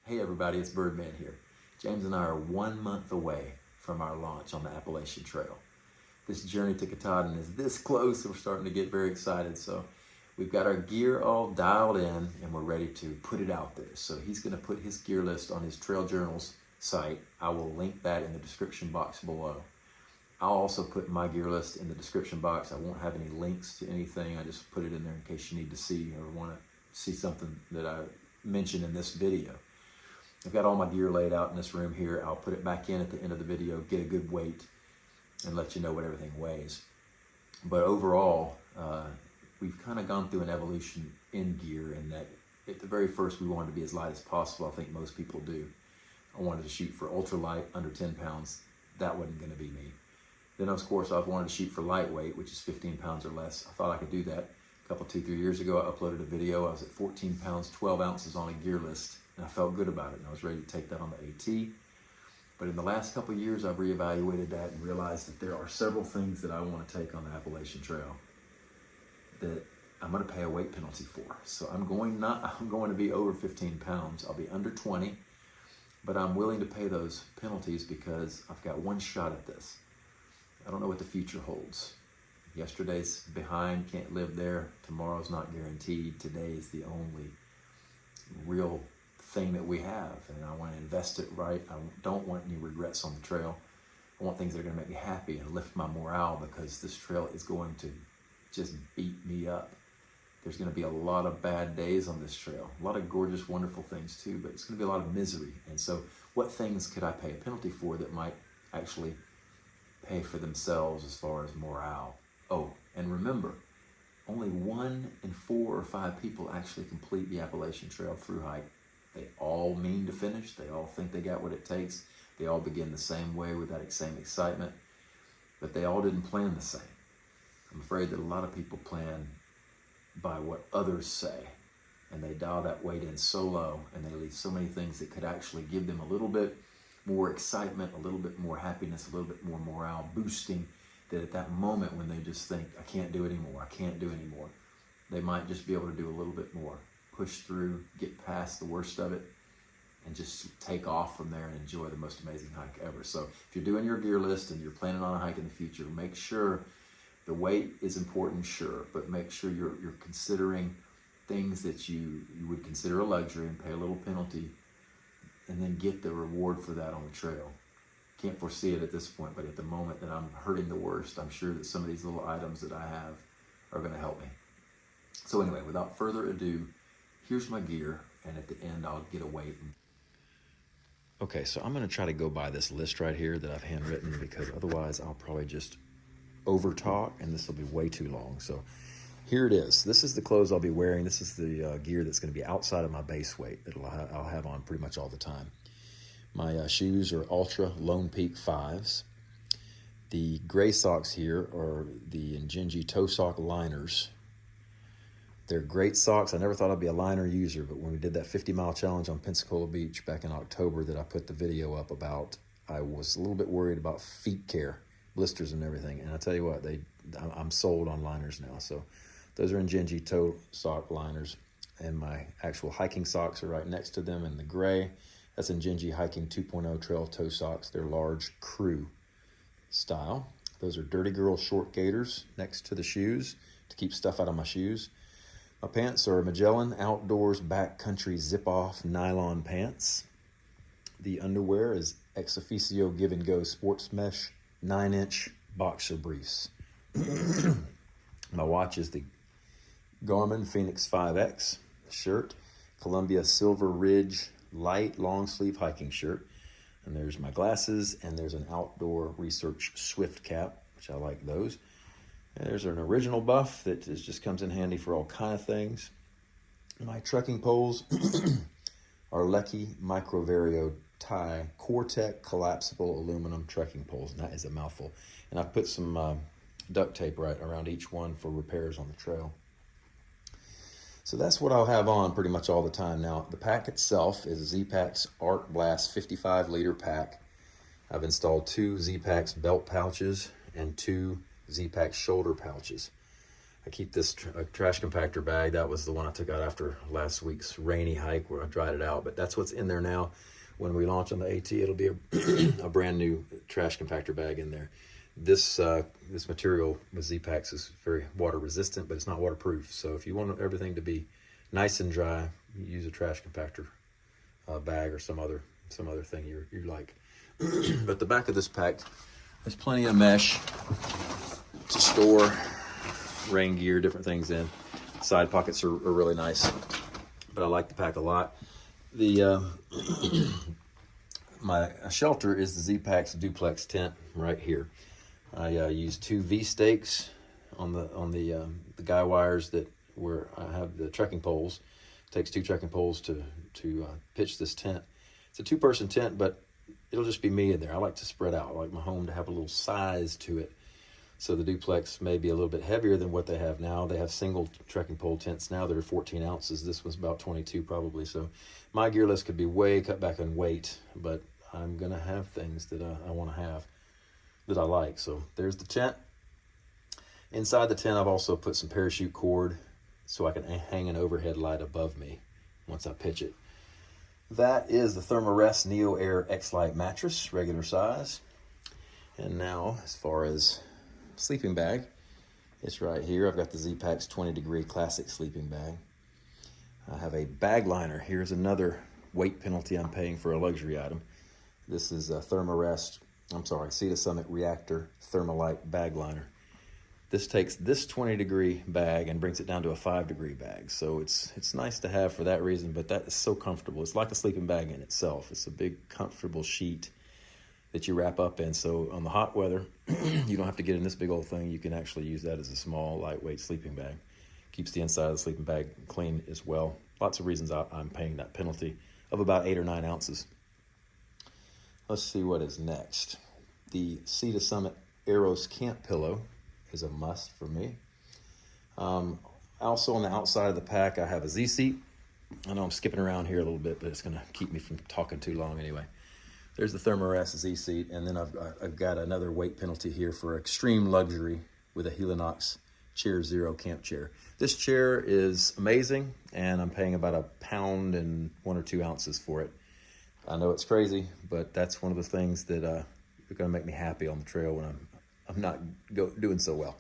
Hey everybody, it's Birdman here. James and I are 1 month away from our launch on the Appalachian Trail. This journey to Katahdin is this close, we're starting to get very excited. So we've got our gear all dialed in and we're ready to put it out there. So he's gonna put his gear list on his Trail Journals site. I will link that in the description box below. I'll also put my gear list in the description box. I won't have any links to anything. I just put it in there in case you need to see or want to see something that I mentioned in this video. I've got all my gear laid out in this room here. I'll put it back in at the end of the video, get a good weight, and let you know what everything weighs. But overall, we've kind of gone through an evolution in gear in that at the very first we wanted to be as light as possible. I think most people do. I wanted to shoot for ultralight, under 10 pounds. That wasn't going to be me. Then of course I wanted to shoot for lightweight, which is 15 pounds or less. I thought I could do that. A couple, 2, 3 years ago, I uploaded a video. I was at 14 pounds, 12 ounces on a gear list, and I felt good about it, and I was ready to take that on the AT. But in the last couple of years, I've reevaluated that and realized that there are several things that I want to take on the Appalachian Trail that I'm going to pay a weight penalty for. So I'm going to be over 15 pounds. I'll be under 20, but I'm willing to pay those penalties because I've got one shot at this. I don't know what the future holds. Yesterday's behind, can't live there. Tomorrow's not guaranteed. Today is the only real thing that we have, and I want to invest it right. I don't want any regrets on the trail. I want things that are going to make me happy and lift my morale, because this trail is going to just beat me up. There's going to be a lot of bad days on this trail, a lot of gorgeous, wonderful things too, but it's going to be a lot of misery. And so what things could I pay a penalty for that might actually pay for themselves as far as morale? Oh, and remember, only 1 in 4 or 5 people actually complete the Appalachian Trail Thru-Hike. They all mean to finish. They all think they got what it takes. They all begin the same way with that same excitement, but they all didn't plan the same. I'm afraid that a lot of people plan by what others say, and they dial that weight in so low, and they leave so many things that could actually give them a little bit more excitement, a little bit more happiness, a little bit more morale boosting, that at that moment when they just think, I can't do it anymore, I can't do anymore, they might just be able to do a little bit more, push through, get past the worst of it, and just take off from there and enjoy the most amazing hike ever. So if you're doing your gear list and you're planning on a hike in the future, make sure the weight is important, sure, but make sure you're considering things that you would consider a luxury and pay a little penalty, and then get the reward for that on the trail. Can't foresee it at this point, but at the moment that I'm hurting the worst, I'm sure that some of these little items that I have are going to help me. So anyway, without further ado, here's my gear, and at the end I'll get a weight. Okay, so I'm going to try to go by this list right here that I've handwritten, because otherwise I'll probably just over talk and this will be way too long. So here it is. This is the clothes I'll be wearing. This is the gear that's going to be outside of my base weight that I'll have on pretty much all the time. My shoes are Ultra Lone Peak 5s. The gray socks here are the Injinji Toe Sock Liners. They're great socks. I never thought I'd be a liner user, but when we did that 50-mile challenge on Pensacola Beach back in October that I put the video up about, I was a little bit worried about feet care, blisters and everything. And I tell you what, I'm sold on liners now. So those are Genji Toe Sock Liners, and my actual hiking socks are right next to them in the gray. That's Genji Hiking 2.0 Trail Toe Socks. They're large crew style. Those are Dirty Girl short gaiters next to the shoes to keep stuff out of my shoes. My pants are Magellan Outdoors Backcountry Zip-Off Nylon Pants. The underwear is Ex Officio Give and Go Sports Mesh 9-inch Boxer Briefs. My watch is the Garmin Phoenix 5X shirt, Columbia Silver Ridge light long sleeve hiking shirt, and there's my glasses, and there's an Outdoor Research Swift cap, which I like those. And there's an original buff that just comes in handy for all kind of things. My trekking poles are Lecky Micro Vario Tie Core-Tech collapsible aluminum trekking poles, and that is a mouthful. And I've put some duct tape right around each one for repairs on the trail. So that's what I'll have on pretty much all the time. Now, the pack itself is a Zpax Art Blast 55-liter pack. I've installed 2 Zpax belt pouches and 2 Zpax shoulder pouches. I keep this trash compactor bag. That was the one I took out after last week's rainy hike where I dried it out, but that's what's in there now. When we launch on the AT, it'll be a brand new trash compactor bag in there. This material with Zpax is very water resistant, but it's not waterproof. So if you want everything to be nice and dry, you use a trash compactor bag or some other thing you like. But the back of this pack, there's plenty of mesh to store rain gear, different things in. Side pockets are really nice, but I like the pack a lot. The my shelter is the Zpax Duplex tent right here. I use 2 V-stakes on the guy wires that where I have the trekking poles. It takes 2 trekking poles to pitch this tent. It's a 2-person tent, but it'll just be me in there. I like to spread out. I like my home to have a little size to it. So the Duplex may be a little bit heavier than what they have now. They have single trekking pole tents now that are 14 ounces. This one's about 22 probably. So my gear list could be way cut back in weight, but I'm gonna have things that I want to have that I like. So there's the tent. Inside the tent, I've also put some parachute cord so I can hang an overhead light above me once I pitch it. That is the Thermarest Neo Air X-Lite mattress, regular size. And now, as far as sleeping bag, it's right here. I've got the Zpax 20-degree classic sleeping bag. I have a bag liner. Here's another weight penalty I'm paying for a luxury item. This is a Sea to Summit Reactor Thermolite bag liner. This takes this 20-degree bag and brings it down to a 5-degree bag. So it's nice to have for that reason, but that is so comfortable. It's like a sleeping bag in itself. It's a big, comfortable sheet that you wrap up in. So on the hot weather, you don't have to get in this big old thing. You can actually use that as a small, lightweight sleeping bag. Keeps the inside of the sleeping bag clean as well. Lots of reasons I'm paying that penalty of about 8 or 9 ounces. Let's see what is next. The Sea to Summit Aeros Camp Pillow is a must for me. Also on the outside of the pack, I have a Z-seat. I know I'm skipping around here a little bit, but it's gonna keep me from talking too long anyway. There's the Thermarest Z-seat, and then I've got another weight penalty here for extreme luxury with a Helinox Chair Zero camp chair. This chair is amazing, and I'm paying about 1 pound and 1 or 2 ounces for it. I know it's crazy, but that's one of the things that are gonna make me happy on the trail when I'm not doing so well.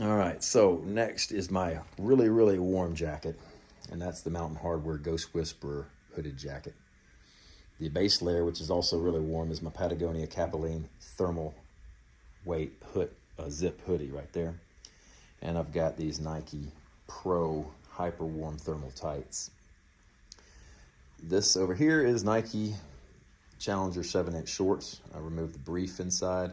All right, so next is my really, really warm jacket, and that's the Mountain Hardwear Ghost Whisperer hooded jacket. The base layer, which is also really warm, is my Patagonia Kapolein thermal weight zip hoodie right there. And I've got these Nike Pro Hyper Warm Thermal Tights. This over here is Nike Challenger 7-inch shorts. I removed the brief inside,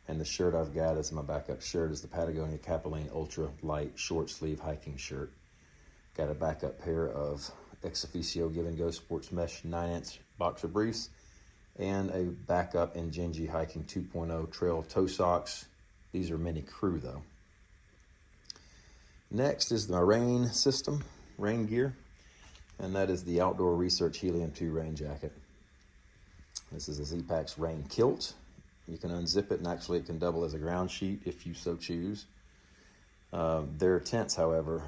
and the shirt I've got as my backup shirt is the Patagonia Kapolein Ultralight short sleeve hiking shirt. Got a backup pair of Ex Officio Give and Go Sports Mesh 9-inch boxer briefs, and a backup Injinji Hiking 2.0 Trail toe socks. These are mini crew though. Next is my rain system, rain gear, and that is the Outdoor Research Helium 2 rain jacket. This is a Zpax rain kilt. You can unzip it, and actually it can double as a ground sheet if you so choose. Their tents, however,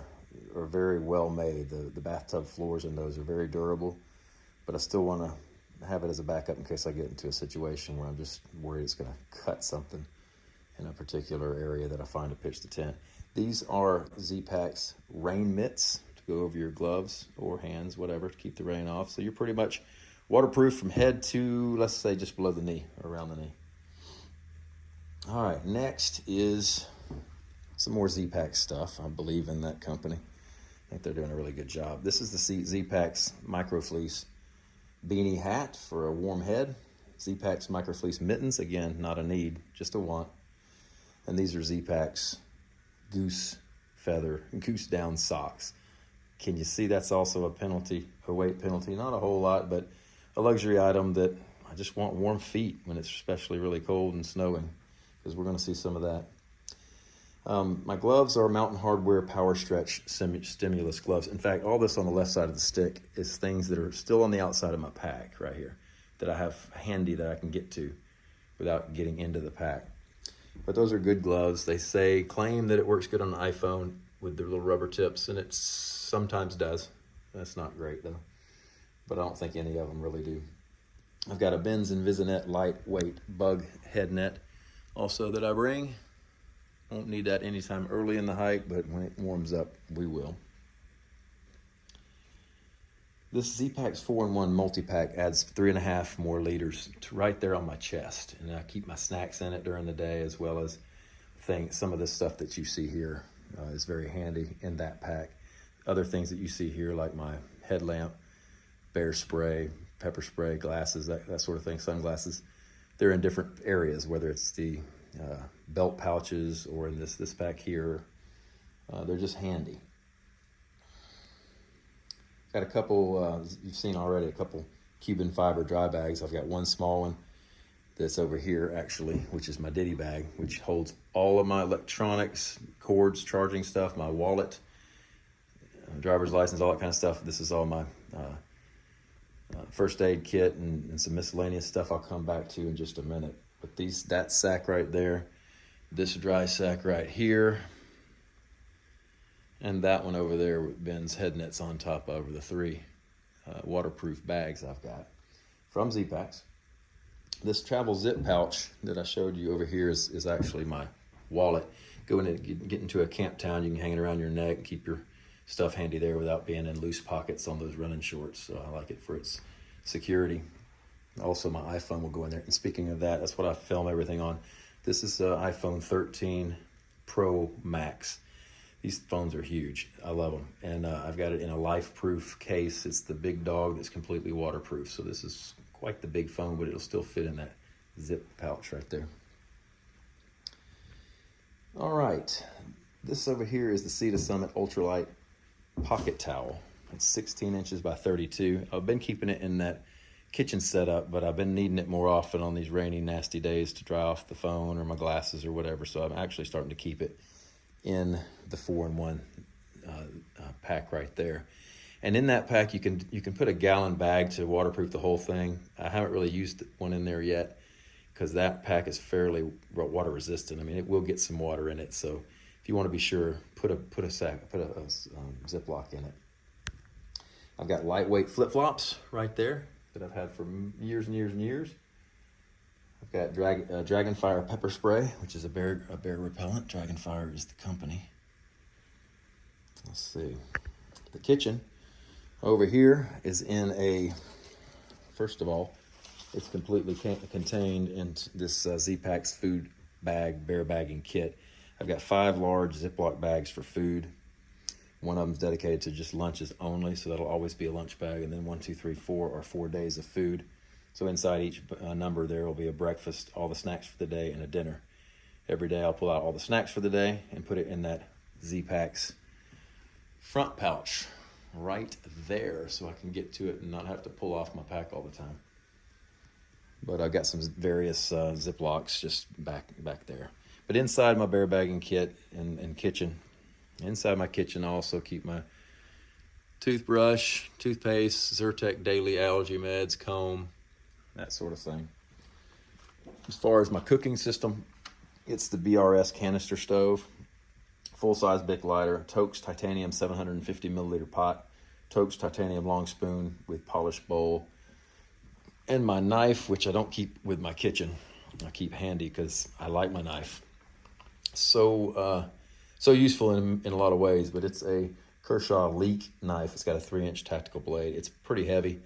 are very well made. The bathtub floors in those are very durable, but I still want to have it as a backup in case I get into a situation where I'm just worried it's going to cut something in a particular area that I find to pitch the tent. These are Zpax rain mitts to go over your gloves or hands, whatever, to keep the rain off. So you're pretty much waterproof from head to, let's say, just below the knee, or around the knee. All right, next is some more Zpax stuff. I believe in that company. I think they're doing a really good job. This is the Zpax Microfleece beanie hat for a warm head. Zpax Microfleece mittens, again, not a need, just a want. And these are Zpax goose down socks. Can you see that's also a penalty, a weight penalty? Not a whole lot, but a luxury item that I just want warm feet when it's especially really cold and snowing, because we're going to see some of that. My gloves are Mountain Hardwear Power Stretch Stimulus gloves. In fact, all this on the left side of the stick is things that are still on the outside of my pack right here that I have handy that I can get to without getting into the pack. But those are good gloves. They claim that it works good on the iPhone. with their little rubber tips, and it sometimes does. That's not great though, but I don't think any of them really do. I've got a Benz Invisinet lightweight bug head net also that I bring. Won't need that anytime early in the hike, but when it warms up, we will. This Zpax 4-in-1 multi-pack adds 3.5 more liters to right there on my chest. And I keep my snacks in it during the day, as well as some of this stuff that you see here is very handy in that pack. Other things that you see here, like my headlamp, bear spray, pepper spray, glasses, that sort of thing, sunglasses, they're in different areas, whether it's the belt pouches or in this pack here. They're just handy. Got a couple, you've seen already, a couple Cuban fiber dry bags. I've got one small one that's over here actually, which is my ditty bag, which holds all of my electronics, cords, charging stuff, my wallet, driver's license, all that kind of stuff. This is all my first aid kit and some miscellaneous stuff I'll come back to in just a minute. But that sack right there, this dry sack right here, and that one over there with Ben's head nets on top over the 3 waterproof bags I've got from Zpax. This travel zip pouch that I showed you over here is actually my wallet. Go in and get into a camp town, you can hang it around your neck and keep your stuff handy there without being in loose pockets on those running shorts. So I like it for its security. Also, my iPhone will go in there. And speaking of that, that's what I film everything on. This is iPhone 13 Pro Max. These phones are huge. I love them. And I've got it in a life-proof case. It's the big dog that's completely waterproof. So this is quite the big phone, but it'll still fit in that zip pouch right there. All right. This over here is the Sea to Summit Ultralight pocket towel. It's 16 inches by 32. I've been keeping it in that kitchen setup, but I've been needing it more often on these rainy, nasty days to dry off the phone or my glasses or whatever. So I'm actually starting to keep it in the 4-in-1 pack right there. And in that pack, you can put a gallon bag to waterproof the whole thing. I haven't really used one in there yet because that pack is fairly water resistant. I mean, it will get some water in it. So if you want to be sure, put a Ziploc in it. I've got lightweight flip-flops right there that I've had for years and years and years. I've got Dragonfire pepper spray, which is a bear repellent. Dragonfire is the company. Let's see. The kitchen over here is in a, first of all, it's completely contained in this Zpax food bag, bear bagging kit. I've got 5 large Ziploc bags for food. One of them's dedicated to just lunches only, so that'll always be a lunch bag. And then 1, 2, 3, 4 are 4 days of food. So inside each number there will be a breakfast, all the snacks for the day, and a dinner. Every day I'll pull out all the snacks for the day and put it in that Zpax front pouch right there so I can get to it and not have to pull off my pack all the time. But I've got some various Ziplocs just back there. But inside my bear bagging kit and kitchen, inside my kitchen I also keep my toothbrush, toothpaste, Zyrtec daily allergy meds, comb, that sort of thing. As far as my cooking system, it's the BRS canister stove, full-size Bic lighter, Toaks titanium 750 milliliter pot, Toaks titanium long spoon with polished bowl, and my knife, which I don't keep with my kitchen. I keep handy because I like my knife. So useful in a lot of ways, but it's a Kershaw Leek knife. It's got a 3-inch tactical blade. It's pretty heavy,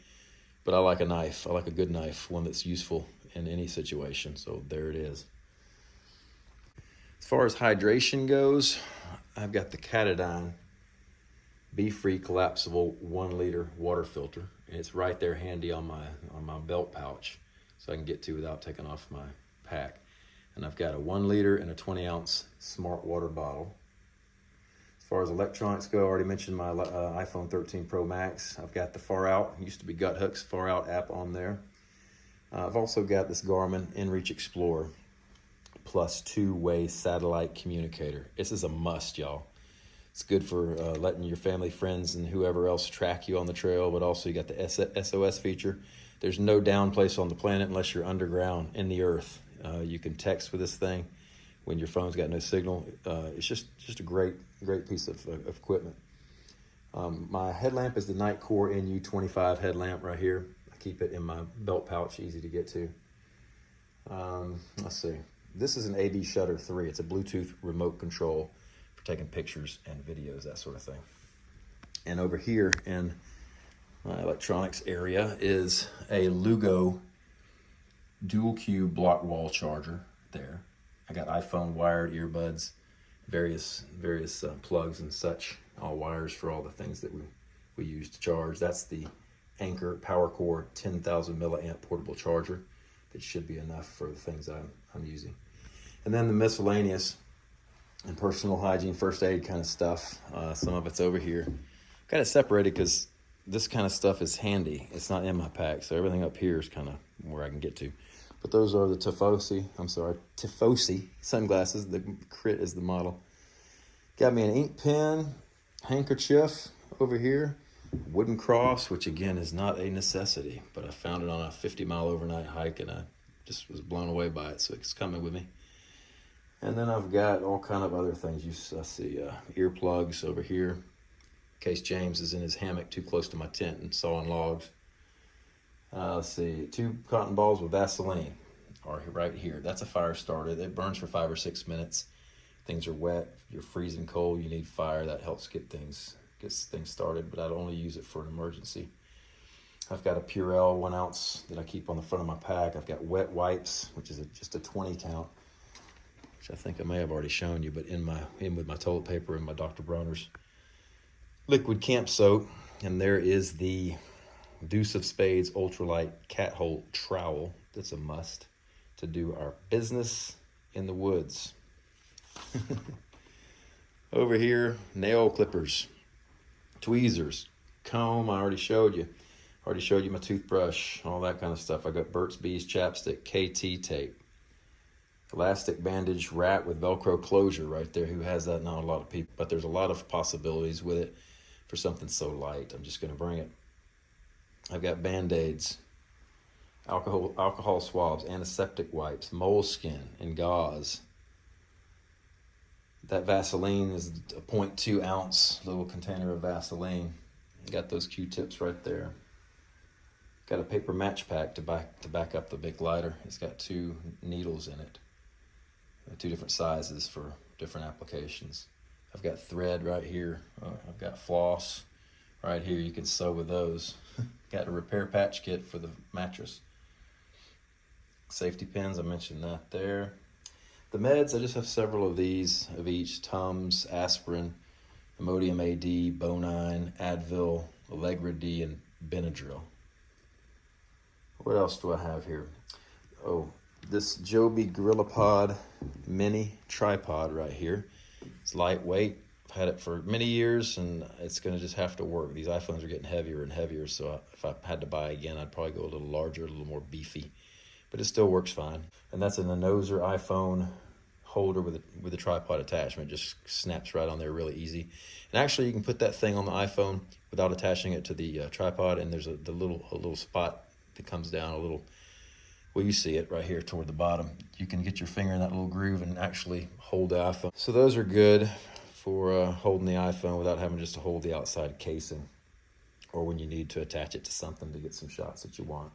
but I like a knife. I like a good knife, one that's useful in any situation. So there it is. As far as hydration goes, I've got the Katahdin Be Free collapsible 1-liter water filter. And it's right there handy on my belt pouch, so I can get to without taking off my pack. And I've got a 1-liter and a 20-ounce smart water bottle. As far as electronics go, I already mentioned my iPhone 13 Pro Max. I've got the Far Out, used to be Gut Hook's Far Out app on there. I've also got this Garmin Inreach Explorer plus 2-way satellite communicator. This is a must, y'all. It's good for letting your family, friends, and whoever else track you on the trail, but also you got the SOS feature. There's no down place on the planet unless you're underground in the earth. You can text with this thing when your phone's got no signal. It's just a great piece of equipment. My headlamp is the Nightcore NU25 headlamp right here. I keep it in my belt pouch, easy to get to. Let's see. This is an AB Shutter 3. It's a Bluetooth remote control for taking pictures and videos, that sort of thing. And over here in my electronics area is a Lugo dual Q block wall charger there. I got iPhone wired earbuds, various plugs and such, all wires for all the things that we use to charge. That's the Anker PowerCore 10,000 milliamp portable charger. That should be enough for the things I'm using. And then the miscellaneous and personal hygiene, first aid kind of stuff. Some of it's over here. Got it separated because this kind of stuff is handy. It's not in my pack, so everything up here is kind of where I can get to. But those are the Tifosi sunglasses. The Crit is the model. Got me an ink pen, handkerchief over here, wooden cross, which again is not a necessity, but I found it on a 50-mile overnight hike and I just was blown away by it, so it's coming with me. And then I've got all kind of other things. I see earplugs over here, in case James is in his hammock too close to my tent and sawing logs. Let's see, 2 cotton balls with Vaseline are right here. That's a fire starter. It burns for 5 or 6 minutes. Things are wet, you're freezing cold, you need fire. That helps get things started, but I'd only use it for an emergency. I've got a Purell 1 ounce that I keep on the front of my pack. I've got wet wipes, which is just a 20 count, which I think I may have already shown you, but in with my toilet paper and my Dr. Bronner's liquid camp soap. And there is the Deuce of Spades Ultralight cat hole trowel. That's a must to do our business in the woods. Over here, nail clippers, tweezers, comb. I already showed you my toothbrush, all that kind of stuff. I got Burt's Bees chapstick, KT tape, elastic bandage wrap with Velcro closure right there. Who has that? Not a lot of people, but there's a lot of possibilities with it for something so light. I'm just going to bring it. I've got Band-Aids, alcohol swabs, antiseptic wipes, moleskin, and gauze. That Vaseline is a 0.2 ounce little container of Vaseline. Got those Q-tips right there. Got a paper match pack to back up the big lighter. It's got 2 needles in it, 2 different sizes for different applications. I've got thread right here. I've got floss right here. You can sew with those. Got a repair patch kit for the mattress. Safety pins, I mentioned that there. The meds, I just have several of these of each: Tums, aspirin, Imodium AD, Bonine, Advil, Allegra D, and Benadryl. What else do I have here? Oh, this Joby GorillaPod mini tripod right here. It's lightweight. I've had it for many years, and it's going to just have to work. These iPhones are getting heavier and heavier, so if I had to buy again, I'd probably go a little larger, a little more beefy. But it still works fine. And that's an Anozer iPhone holder with a tripod attachment. It just snaps right on there really easy. And actually, you can put that thing on the iPhone without attaching it to the tripod, and there's a little spot that comes down a little. Well, you see it right here toward the bottom. You can get your finger in that little groove and actually hold the iPhone. So those are good for holding the iPhone without having just to hold the outside casing, or when you need to attach it to something to get some shots that you want.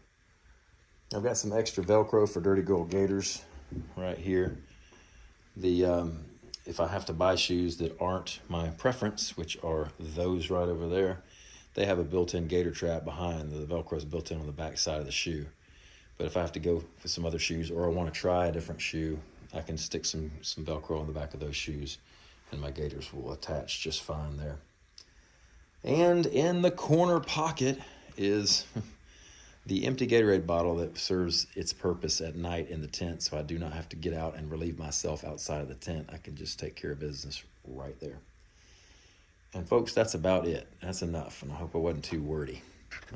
I've got some extra Velcro for Dirty Girl Gaiters right here. If I have to buy shoes that aren't my preference, which are those right over there, they have a built-in gaiter trap behind. The Velcro is built in on the back side of the shoe. But if I have to go for some other shoes, or I want to try a different shoe, I can stick some Velcro on the back of those shoes, and my gaiters will attach just fine there. And in the corner pocket is the empty Gatorade bottle that serves its purpose at night in the tent, so I do not have to get out and relieve myself outside of the tent. I can just take care of business right there. And folks, that's about it. That's enough, and I hope I wasn't too wordy.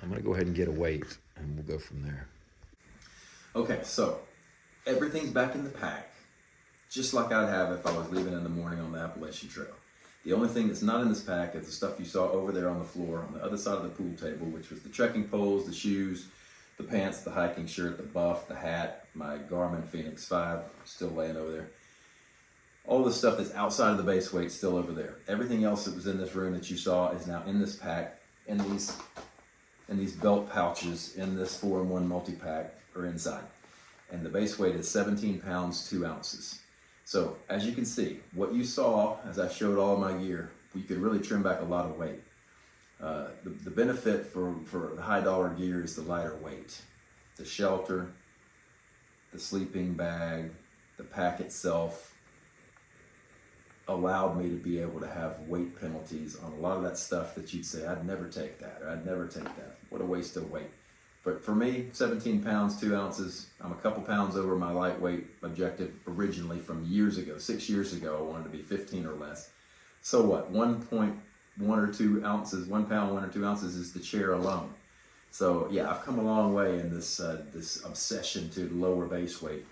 I'm going to go ahead and get a weight, and we'll go from there. Okay, so everything's back in the pack, just like I'd have if I was leaving in the morning on the Appalachian Trail. The only thing that's not in this pack is the stuff you saw over there on the floor on the other side of the pool table, which was the trekking poles, the shoes, the pants, the hiking shirt, the buff, the hat, my Garmin Fenix 5 still laying over there. All the stuff that's outside of the base weight is still over there. Everything else that was in this room that you saw is now in this pack, in these belt pouches, in this 4-in-1 multi-pack or inside. And the base weight is 17 pounds, 2 ounces. So as you can see, what you saw as I showed all of my gear, you could really trim back a lot of weight. The benefit for the high dollar gear is the lighter weight. The shelter, the sleeping bag, the pack itself allowed me to be able to have weight penalties on a lot of that stuff that you'd say, I'd never take that, or I'd never take that. What a waste of weight. But for me, 17 pounds, 2 ounces, I'm a couple pounds over my lightweight objective originally from years ago. 6 years ago, I wanted to be 15 or less. So what, 1.1 or 2 ounces, 1 pound, 1 or 2 ounces is the chair alone. So yeah, I've come a long way in this obsession to lower base weight,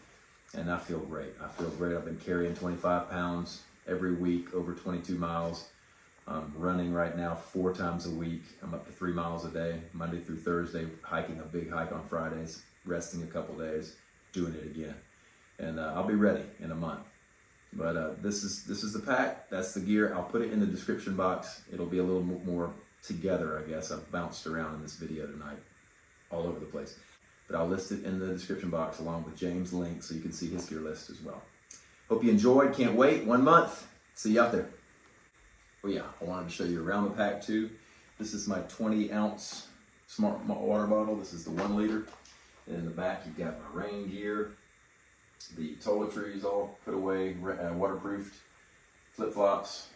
and I feel great. I feel great. I've been carrying 25 pounds every week, over 22 miles. I'm running right now 4 times a week. I'm up to 3 miles a day, Monday through Thursday, hiking a big hike on Fridays, resting a couple days, doing it again. And I'll be ready in a month. But this is the pack. That's the gear. I'll put it in the description box. It'll be a little more together, I guess. I've bounced around in this video tonight, all over the place. But I'll list it in the description box along with James' link so you can see his gear list as well. Hope you enjoyed. Can't wait. 1 month. See you out there. Oh yeah, I wanted to show you around the pack too. This is my 20-ounce smart water bottle. This is the 1 liter. And in the back, you've got my rain gear, the toiletries all put away, waterproofed, flip-flops,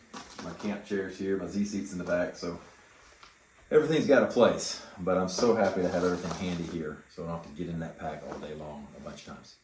my camp chairs here, my Z-seats in the back. So everything's got a place, but I'm so happy to have everything handy here so I don't have to get in that pack all day long a bunch of times.